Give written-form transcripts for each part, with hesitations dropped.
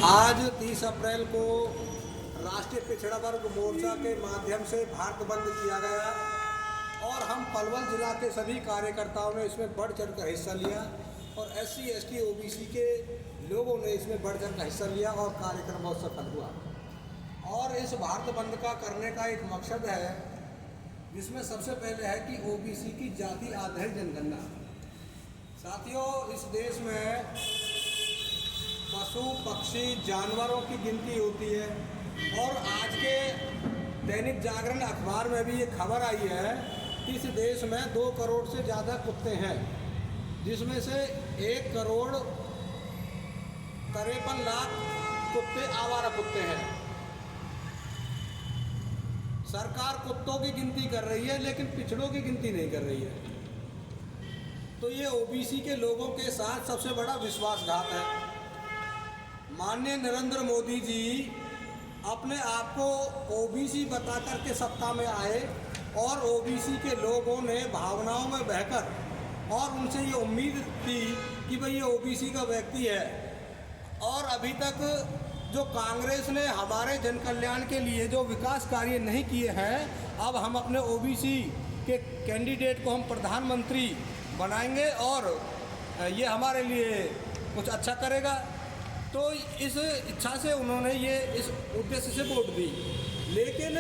आज 30 अप्रैल को राष्ट्रीय पिछड़ा वर्ग मोर्चा के माध्यम से भारत बंद किया गया और हम पलवल जिला के सभी कार्यकर्ताओं ने इसमें बढ़ चढ़ कर हिस्सा लिया और SC ST OBC के लोगों ने इसमें बढ़ चढ़ कर हिस्सा लिया और कार्यक्रम बहुत सफल हुआ। और इस भारत बंद का करने का एक मकसद है जिसमें सबसे पहले है कि OBC की जाति आधारित जनगणना। साथियों, इस देश में पशु पक्षी जानवरों की गिनती होती है और आज के दैनिक जागरण अखबार में भी ये खबर आई है कि इस देश में 2 करोड़ से ज़्यादा कुत्ते हैं, जिसमें से 1 करोड़ 53 लाख कुत्ते आवारा कुत्ते हैं। सरकार कुत्तों की गिनती कर रही है लेकिन पिछड़ों की गिनती नहीं कर रही है। तो ये OBC के लोगों के साथ सबसे बड़ा विश्वासघात है। माननीय नरेंद्र मोदी जी अपने आप को OBC बता कर के सत्ता में आए और OBC के लोगों ने भावनाओं में बहकर और उनसे ये उम्मीद थी कि भाई ये OBC का व्यक्ति है। और अभी तक जो कांग्रेस ने हमारे जन कल्याण के लिए जो विकास कार्य नहीं किए हैं, अब हम अपने OBC के कैंडिडेट को हम प्रधानमंत्री बनाएंगे और ये हमारे लिए कुछ अच्छा करेगा। तो इस इच्छा से उन्होंने ये इस उद्देश्य से वोट दी। लेकिन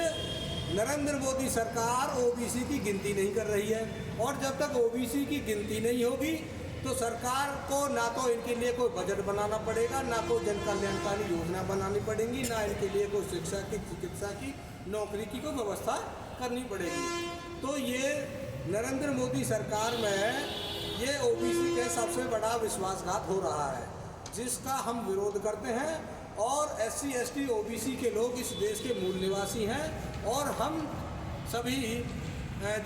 नरेंद्र मोदी सरकार OBC की गिनती नहीं कर रही है और जब तक OBC की गिनती नहीं होगी तो सरकार को ना तो इनके लिए कोई बजट बनाना पड़ेगा, ना कोई जन कल्याणकारी योजना बनानी पड़ेगी, ना इनके लिए कोई शिक्षा की, चिकित्सा की, नौकरी की कोई व्यवस्था करनी पड़ेगी। तो ये नरेंद्र मोदी सरकार में ये OBC के सबसे बड़ा विश्वासघात हो रहा है, जिसका हम विरोध करते हैं। और SC ST OBC के लोग इस देश के मूल निवासी हैं और हम सभी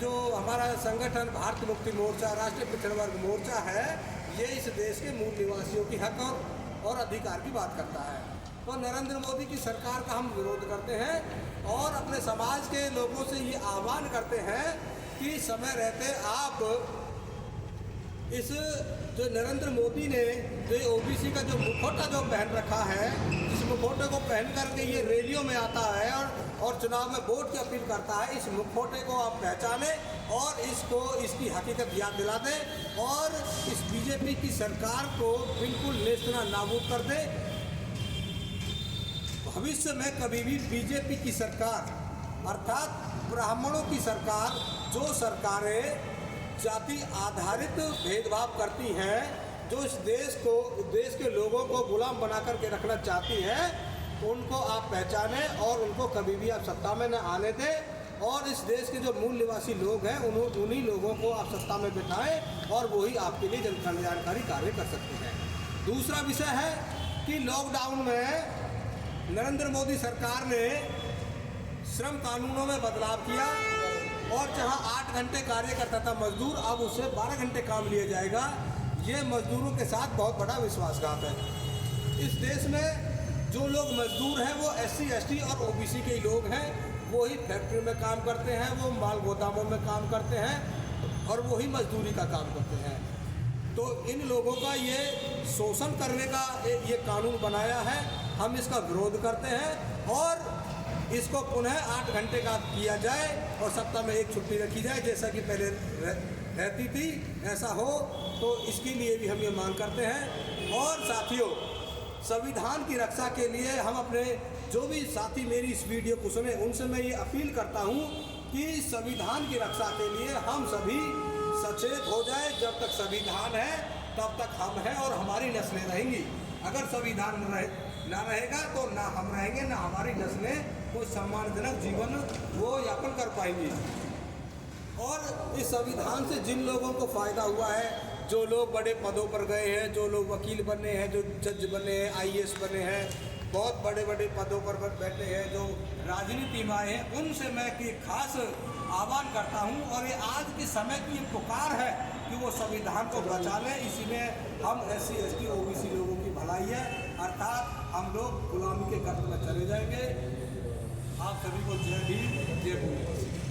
जो हमारा संगठन भारत मुक्ति मोर्चा राष्ट्रीय पिछड़ा वर्ग मोर्चा है, ये इस देश के मूल निवासियों की हक और अधिकार की बात करता है। तो नरेंद्र मोदी की सरकार का हम विरोध करते हैं और अपने समाज के लोगों से ये आह्वान करते हैं कि समय रहते आप इस जो नरेंद्र मोदी ने जो OBC का जो मुखौटा जो पहन रखा है, इस मुखौटे को पहन करके ये रैलियों में आता है और चुनाव में वोट की अपील करता है, इस मुखौटे को आप पहचानें और इसको इसकी हकीकत याद दिला दें और इस BJP की सरकार को बिल्कुल नेस्तना नाबूद कर दें। भविष्य में कभी भी BJP की सरकार अर्थात ब्राह्मणों की सरकार, जो सरकारें जाति आधारित भेदभाव करती हैं, जो इस देश के लोगों को गुलाम बना करके रखना चाहती हैं, उनको आप पहचानें और उनको कभी भी आप सत्ता में न आने दें। और इस देश के जो मूल निवासी लोग हैं उन्हीं लोगों को आप सत्ता में बिठाएं और वही आपके लिए जन कल्याणकारी कार्य कर सकते हैं। दूसरा विषय है कि लॉकडाउन में नरेंद्र मोदी सरकार ने श्रम कानूनों में बदलाव किया और जहां 8 घंटे कार्य करता था मजदूर, अब उससे 12 घंटे काम लिया जाएगा। ये मजदूरों के साथ बहुत बड़ा विश्वासघात है। इस देश में जो लोग मजदूर हैं वो SC ST और OBC के लोग हैं। वो ही फैक्ट्री में काम करते हैं, वो माल गोदामों में काम करते हैं और वही मजदूरी का काम करते हैं। तो इन लोगों का ये शोषण करने का ये कानून बनाया है, हम इसका विरोध करते हैं और इसको पुनः 8 घंटे का किया जाए और सप्ताह में 1 छुट्टी रखी जाए, जैसा कि पहले रहती थी, ऐसा हो। तो इसके लिए भी हम ये मांग करते हैं। और साथियों, संविधान की रक्षा के लिए हम अपने जो भी साथी मेरी इस वीडियो को सुने उनसे मैं ये अपील करता हूँ कि संविधान की रक्षा के लिए हम सभी सचेत हो जाए। जब तक संविधान है तब तक हम हैं और हमारी नस्लें रहेंगी। अगर संविधान ना रहेगा तो ना हम रहेंगे, ना हमारी नस्लें कोई सम्मानजनक जीवन वो यापन कर पाएंगी। और इस संविधान से जिन लोगों को फ़ायदा हुआ है, जो लोग बड़े पदों पर गए हैं, जो लोग वकील बने हैं, जो जज बने हैं, IAS बने हैं, बहुत बड़े बड़े पदों पर बैठे हैं, जो राजनीति में आए हैं, उनसे मैं कि खास आह्वान करता हूं। और ये आज के समय की ये पुकार है कि वो संविधान को बचा लें। इसी में हम SC ST OBC लोगों की भलाई है, अर्थात हम लोग गुलामी के कर्ज में चले जाएंगे। आप सभी को जय भीम, जय भूमि।